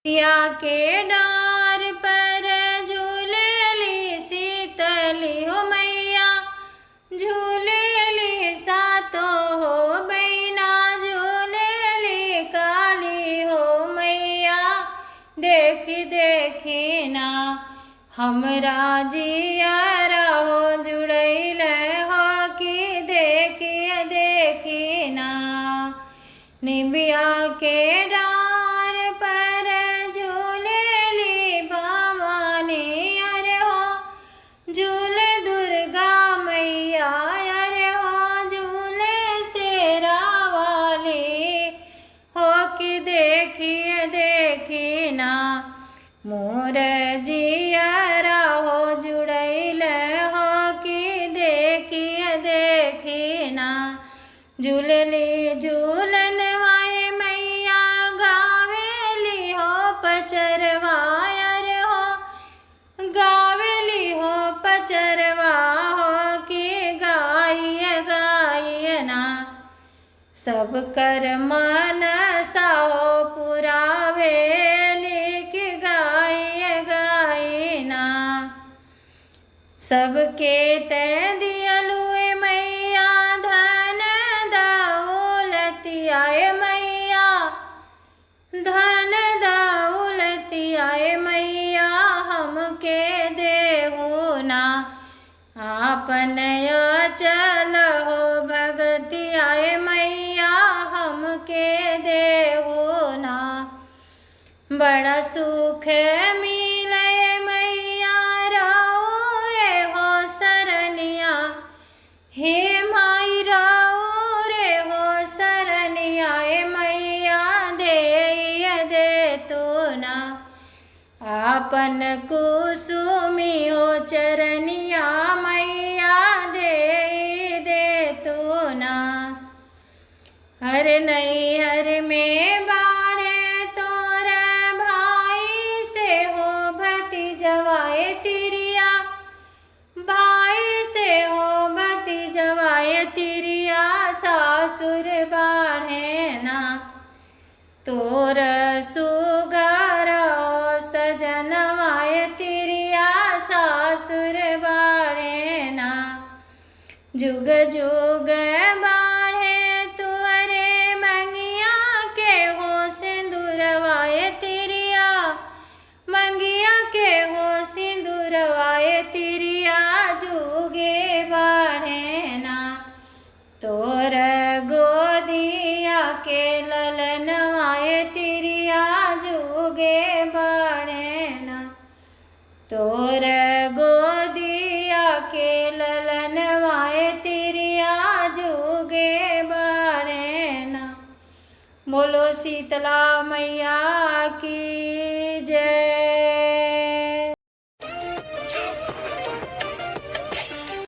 या के डार पर झूलेली शीतली हो मैया, झूलेली सातो हो बहिना, झूलेली काली हो मैया। देखी देखी ना हमरा जियरा हो जुड़ैल हो कि देखी देखी ना। निबिया के डार पर झूलेली भवानी अरे हो, झूले दुर्गा मैया अरे हो, झूले शेरा वाली हो कि देखी देखी ना। मोर जियरा हो जुड़ैल हो कि देखी देखी ना। झूलली झूलन वाए मैया, गावेली हो पचरवा अरे हो, गावेली हो पचरवा हो कि गाइए गाइए ना। सब कर मनसा हो पुरावेली कि गाइए गाइए ना। सबके ते दियलुए मैया धन दौलतियाए मैया, धन दौलतियाए मैया हमके देहु ना। आपन चल हो भगतियाए मैया हमके देहु ना। बड़ा सुख मिले मैया राउ रे हो सरनिया, हे माई राउ रे हो सरनिया ए मैया दे तो ना। आपन कुसुमी हो चरनिया मैया दे तो ना। हर नैहर में बाड़े तोर भाई से हो भतीजवाए तिरिया, भाई से हो भतीजवाए तिरिया सासुर बाढ़े ना। तोर सुगर सजनवाए तिरिया सासुर बाढ़े ना। जुग जुग बाढ़े तुहरे मंगिया के हो सिंदूरवाए तिरिया, मंगिया के हो सिंदूरवाए तिरिया जुगे बाढ़े ना। तोर गोदिया के ललनवाए तिरिया जुगे बाढ़े ना। तोर गोदिया के ललनवाए तिरिया जुगे बाढ़े ना। बोलो शीतला मैया की जय।